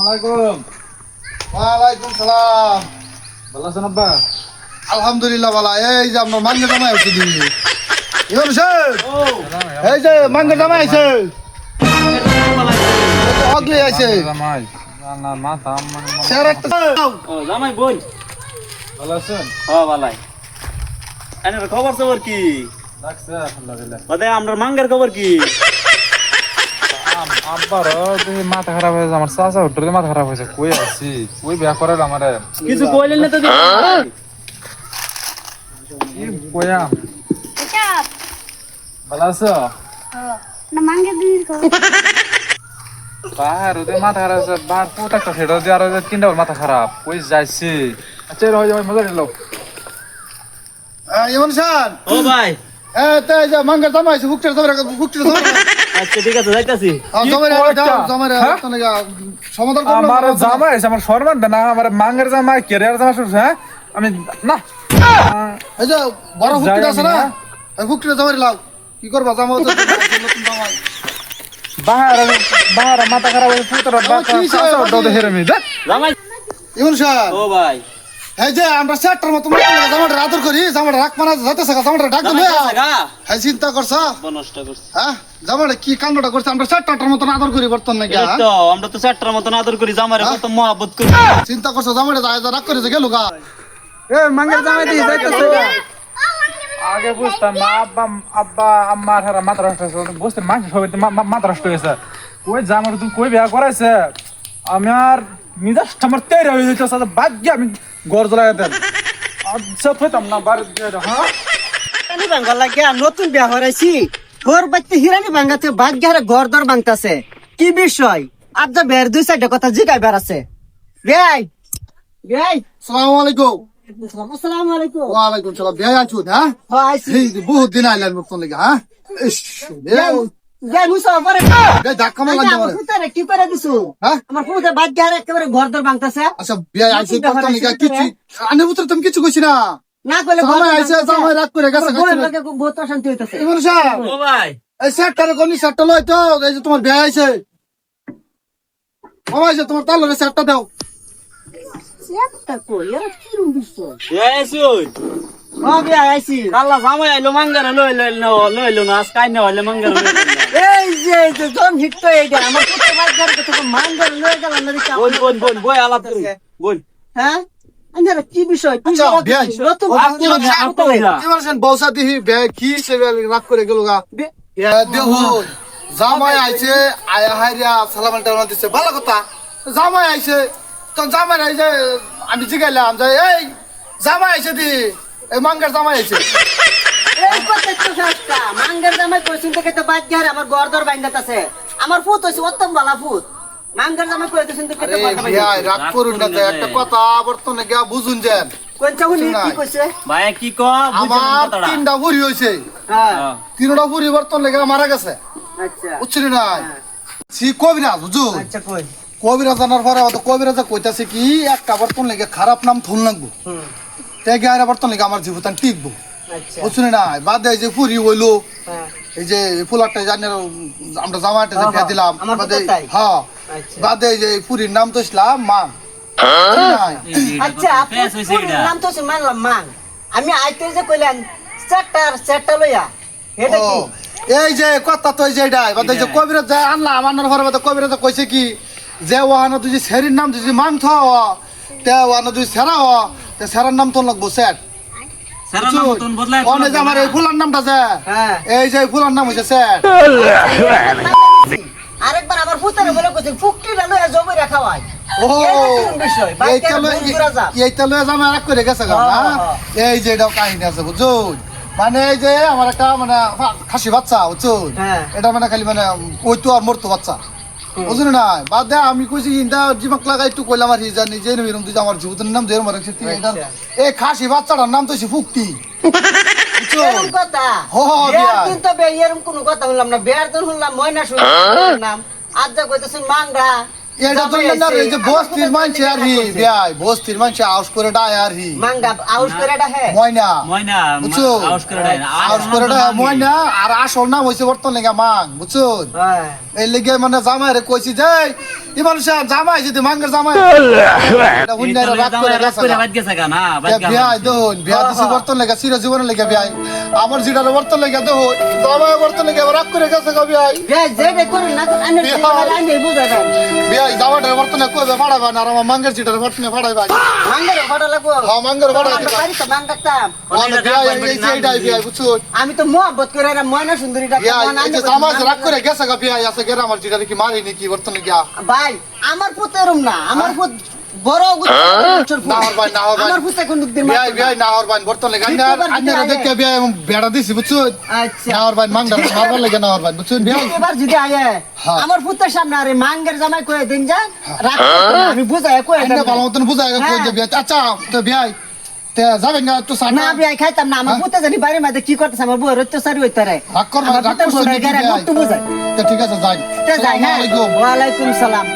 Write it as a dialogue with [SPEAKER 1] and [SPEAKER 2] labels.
[SPEAKER 1] আলাইকুম।
[SPEAKER 2] ওয়ালাইকুম সালাম।
[SPEAKER 1] ভালো আছেন আব্বা?
[SPEAKER 2] আলহামদুলিল্লাহ ভালো। এই যে আপনার মাঙ্গা জামাই আছে দিদি। ইমাম সাহেব, এই যে মাঙ্গা জামাই আছে। অগলি আছে।
[SPEAKER 1] জামাই না মাথা
[SPEAKER 2] স্যার একটা
[SPEAKER 3] ও জামাই বোন
[SPEAKER 1] ভালো আছেন?
[SPEAKER 3] ভালাই এনের খবর খবর কি
[SPEAKER 1] লাগছে আলহামদুলিল্লাহ।
[SPEAKER 3] বাদে আমরা মাঙ্গার খবর কি
[SPEAKER 1] আব্বার মাথা খারাপ হয়েছে, আমার চাচা হুট্টুরে মাথা খারাপ হয়েছে। কই আছি, কই বিয়া করাল আমারে?
[SPEAKER 3] কিছু কইলেন না তো
[SPEAKER 1] কি কইয়াম? ভালো আছো?
[SPEAKER 4] না মাঙ্গে দিন কো
[SPEAKER 1] বাহার ওদের মাথা খারাপ হয়েছে, বাহার প্রত্যেকটা সেটা দিয়ে আর তিনটা মাথা খারাপ। কই যাইছি? আচ্ছা রয়ে যাবে, মজা নিল।
[SPEAKER 2] ইমাম সাহেব,
[SPEAKER 3] ও ভাই
[SPEAKER 2] এই যে মাঙ্গা জামাই আছে, বুকটা জামাই
[SPEAKER 3] আচ্ছা ঠিক আছে যাইতাছি
[SPEAKER 2] সমাধান
[SPEAKER 1] আমার জামাই আছে, আমার সম্মান দেয় না। আমার মাঙ্গের জামাই কেরিয়ার জামা শুনছে। হ্যাঁ আমি না
[SPEAKER 2] এই যে বড় ফুকটা আছে না,
[SPEAKER 1] জায়গা
[SPEAKER 2] এই ফুকটা জামাই লাও। কি করবা জামা নতুন জামাই?
[SPEAKER 1] বাহার বাহার মাথা খারাপ হয়েছে, পুতরা বাচ্চা
[SPEAKER 2] কি
[SPEAKER 1] চাচা হুট্টুরে হেরে মি দেখ।
[SPEAKER 3] জামাই
[SPEAKER 2] ইমাম সাহেব,
[SPEAKER 3] ও ভাই
[SPEAKER 2] এই যে আমরা সেটার মতো জামাটা আদর করি, জামাটা রাখ মানা যাইতেছে, জামাটা ডাক দিলে হ্যাঁ চিন্তা করছ?
[SPEAKER 3] নষ্ট করছে
[SPEAKER 2] হ্যাঁ জামাটা কি কাণ্ডটা করছে? আমরা সেটার মতো আদর করি বর্তমান নাকি?
[SPEAKER 3] এই তো আমরা তো চারটার মতন আদর করি জামারে কত মহব্বত করি
[SPEAKER 2] চিন্তা করছো জামাটা রাগ করেছে গেল গা?
[SPEAKER 1] মাঙ্গের জামাই দিয়ে যাইতেছে। আগে বুঝতাম না, আব্বা আব্বা আম্মা হারা মাথা নষ্ট হয়েছে, বুঝতে মাংস সবাই মাথা নষ্ট হয়েছে। কই জামার তুমি কই বিয়া করাইছে? আমার মিজাজ আমার তেরে হয়ে যেতেছে, ভাগ্য আমি গড় জ্বলাই দেন। আচ্ছা থইতাম না বাড়ি দিয়ে দাও। হ্যাঁ
[SPEAKER 5] হিরানি ভাঙ্গা লাগে নতুন বিয়া হরাইছি ঘর বাড়তে হিরানি ভাঙ্গাতে ভাগ্য হারে ঘর দর ভাঙতাছে কি বিষয়? আজ যা বের দুই সাইডে কথা জিগাই বেড়াছে বেয়াই বেয়াই
[SPEAKER 2] সালাম আলাইকুম।
[SPEAKER 5] আসসালামু আলাইকুম।
[SPEAKER 2] ওয়ালাইকুম সালাম। বিয়ে আছুন? হ্যাঁ
[SPEAKER 5] হ্যাঁ আইছি
[SPEAKER 2] এই যে বহুত দিন আইলেন নতুন লেগে। হ্যাঁ
[SPEAKER 5] বেয়াই মুসা পরে
[SPEAKER 2] ধাক্কা মারলাম তোমার।
[SPEAKER 5] ফুতারে কি করে দিছু?
[SPEAKER 2] হ্যাঁ
[SPEAKER 5] আমার ফুতে ভাগ্য হারে একেবারে ঘর দর ভাঙতাছে
[SPEAKER 2] আচ্ছা বিয়ে আইসি নতুন লেগে কিছু আনে পুত্র তুমি কিছু কইছি না।
[SPEAKER 5] না কইলে ঘর
[SPEAKER 2] জামাই আইছে, জামাই রাগ করে গেছে।
[SPEAKER 5] বহুত অশান্তি হইতাছে।
[SPEAKER 2] ইমন সাহেব,
[SPEAKER 3] ও ভাই
[SPEAKER 2] এই সেটটারে কোনি সেটটা লই তো, এই যে তোমার বিয়ে আইছে। মামা আইছে, তোমার তালরে সেটটা দাও।
[SPEAKER 5] সেটা কই এরা কি রুম বিষয়?
[SPEAKER 3] এসুই
[SPEAKER 5] ও বেয়াই আইছি।
[SPEAKER 3] কাল্লা জামাই আইলো মাঙ্গারে লইলো না আজ কাই না হইলে মাঙ্গারে
[SPEAKER 5] এই যে জন হিট তো এইটা আমার ফুতে ভাগ্য হারে কথা মাঙ্গার লয়ে গেলাম না দেখি
[SPEAKER 3] বোন বোন বোন বই আলাপ করি বোন
[SPEAKER 5] হ্যাঁ আন্ধারা কি বিষয়? তুই
[SPEAKER 2] আচ্ছা,
[SPEAKER 5] বড়
[SPEAKER 2] বিয়াই।
[SPEAKER 5] কিছু নতুন
[SPEAKER 3] আপনি
[SPEAKER 5] ভাগ্য
[SPEAKER 3] না, আপনি না।
[SPEAKER 2] ইমন সাহেব বৌসা দিহি বিয়ে কি সে রাগ করে গেল গা? দেখো জামাই আইছে, আয়া হাইরা সালাম আলাইকুম দিছে, ভালো কথা। জামাই আইছে তো জামাই আইছে, আমি জিগাইলাম যে এই জামাই আইছে দি, এই মাঙ্গার জামাই আইছে।
[SPEAKER 5] এই কথা তো সস্তা মাঙ্গার জামাই কইছিন থেকে তো ভাগ্য হারে আমার গরদর বাইন্দাতাছে আমার ফুত হইছে উত্তম বালা ফুত মাঙ্গার জামাই কইতেছেন থেকে
[SPEAKER 2] আরে
[SPEAKER 5] তো ভাগ্য
[SPEAKER 2] বিয়াই রাগ করুন না, যে একটা কথা বর্তমানে গিয়া বুঝুন যেন।
[SPEAKER 5] কোন চাউনি কি কইছে?
[SPEAKER 3] ভাই কি ক
[SPEAKER 2] আমার তিনটা বুড়ি হয়েছে,
[SPEAKER 5] হ্যাঁ
[SPEAKER 2] তিনটা বুড়ি বর্তমান লেগে মারা গেছে,
[SPEAKER 5] আচ্ছা
[SPEAKER 2] বুঝছিলি না? সি কবিরাজ বুঝু,
[SPEAKER 5] আচ্ছা কই
[SPEAKER 2] কবিরাজ জানার পরে অত কবিরাজা কইতাছে কি একটা বর্তমান লেগে খারাপ নাম থুল লাগবো, তেগে আর বর্তমান লেগে আমার জীবন টিকবো,
[SPEAKER 5] আচ্ছা
[SPEAKER 2] বুঝছিলি না? বাদে এই যে পুরি হইলো,
[SPEAKER 5] হ্যাঁ
[SPEAKER 2] এই যে ফুলারটা জানি আমরা জামাটা যে দিয়ে দিলাম,
[SPEAKER 5] আমার
[SPEAKER 2] বাদে
[SPEAKER 5] তো তাই।
[SPEAKER 2] হ্যাঁ
[SPEAKER 5] আচ্ছা
[SPEAKER 2] বাদে এই যে পুরীর নাম তো ইসলাম মান।
[SPEAKER 5] আচ্ছা আপনার নাম তো হচ্ছে মানলাম মান আমি আইতে যে কইলেন চারটা লইয়া এটা
[SPEAKER 2] ও,
[SPEAKER 5] কি
[SPEAKER 2] এই যে কথা তো এই যে এটাই বাদে এই যে কবিরাজ যায় আনলাম, আনার পরে বাদে কবিরাজ কইছে কি যে ওহানা তুই যে সেরির নাম তুই মাংস তে ওহানা তুই সেরা তে সেরার নাম তো লাগবো সেট।
[SPEAKER 3] সারা না মতন বদলাই
[SPEAKER 2] অনেক আমার এই ফুলার নামটা যে
[SPEAKER 5] হ্যাঁ
[SPEAKER 2] এই যে ফুলার নাম হইছে সেট।
[SPEAKER 5] আরেকবার আমার পুতারে বলে কইছেন ফুকটিটা লইয়া জমি রাখা হয়
[SPEAKER 2] ও
[SPEAKER 5] বিষয়
[SPEAKER 2] এইটা লয়ে জামা রাগ করে গেছে গা না? এই যে এটাও কাহিনী আছে বুঝছো, মানে এই যে আমার একটা মানে খাসি বাচ্চা বুঝছো,
[SPEAKER 5] হ্যাঁ।
[SPEAKER 2] এটা মানে খালি মানে ওই তো আর মরতো বাচ্চা, বুঝলি না? বাদ দে আমি কইছি ইন্দা জিমাক লাগাই একটু কইলাম আর নিজে নিজে এরকম তুই আমার জীবনের নাম দিয়ে মারে এই খাসি বাচ্চাটার নাম তো ফুকতি, বুঝছো?
[SPEAKER 5] এরকম কথা
[SPEAKER 2] হো, হো,
[SPEAKER 5] বিয়ার
[SPEAKER 2] বিয়ার।
[SPEAKER 5] দিন তো এরকম কোনো কথা শুনলাম না বিয়ার দিন শুনলাম ময়না শুনলাম নাম আজ যা কইতেছেন মাংরা
[SPEAKER 2] এটা তো না এই যে বস্তির মানছে আর হি বিয়াই, বস্তির মানছে আউস করে ডায় আর হি
[SPEAKER 5] মাংরা আউস করে এটা হে
[SPEAKER 2] ময়না,
[SPEAKER 3] ময়না
[SPEAKER 2] বুঝছো?
[SPEAKER 3] আউস করে দেয় না
[SPEAKER 2] আউস করে ডায় ময়না, আর আসল নাম হইছে বর্তমান লেগা মাং, বুঝছো?
[SPEAKER 5] হ্যাঁ
[SPEAKER 2] এই লেগে মানে জামাই রে কইছি যে এই মানুষে জামাই যদি মাঙ্গের জামাই এটা হুন্ডারে রাত করে গেছে
[SPEAKER 3] করে বাদ গেছে না
[SPEAKER 2] বিয়া দেখুন বিয়া দিছি বর্তন লেগে চির জীবনের লেগে বিয়া আমার জিটারে বর্তন লেগে দেখুন জামাই বর্তন লেগে রাত করে গেছে গো বিয়া
[SPEAKER 5] বিয়া যে করুন না আনে আনে বুঝাবেন
[SPEAKER 2] বিয়া জামাইটারে বর্তনে কইবে ফাড়াইবা না আর আমার মাঙ্গের জিটারে বর্তনে ফাড়াইবা
[SPEAKER 5] মাঙ্গের ভাড়া লাগবো
[SPEAKER 2] হ্যাঁ মাঙ্গের ফাড়াই
[SPEAKER 5] বাড়ি তো মাঙ্গাতাম
[SPEAKER 2] বুঝছো
[SPEAKER 5] আমি তো মোহব্বত করে এরা ময়না সুন্দরীটা
[SPEAKER 2] জামাই রাত করে গেছে গো বিয়া আছে গেরা আমার জিটারে কি মারিনি কি বর্তনে গিয়া
[SPEAKER 5] ভাই আমার পুত এরম না আমার পুত বড় আমার পুত কোন দিন
[SPEAKER 2] বিয়াই বিয়াই না আর বাইন বর্তন লাগে আন্নারা দেখে বিয়াই বেড়া দিছি বুঝছো
[SPEAKER 5] আচ্ছা
[SPEAKER 2] না আর বাইন মাংডা মারবার লাগে না আর বাইন বুঝছো বিয়াই
[SPEAKER 5] এবার যদি আয়ে আমার পুতের সামনে আরে মাঙ্গের জামাই কয়ে দিন যা আমি বুঝাই কয়ে
[SPEAKER 2] আন্না ভালো মতন বুঝায় কই যে বিয়াই আচ্ছা তো বিয়াই তে যাবেন না তো সানা
[SPEAKER 5] না বিয়াই খাইতাম না আমার পুতে জানি বাড়ির মধ্যে কি করতেছে আমার বউর অত্যাচারী হইতে রে
[SPEAKER 2] রাগ করবা রাগ করছ
[SPEAKER 5] তো বুঝাই
[SPEAKER 2] ঠিক আছে যাই
[SPEAKER 5] যাই হ্যাঁ ওয়া আলাইকুম সালাম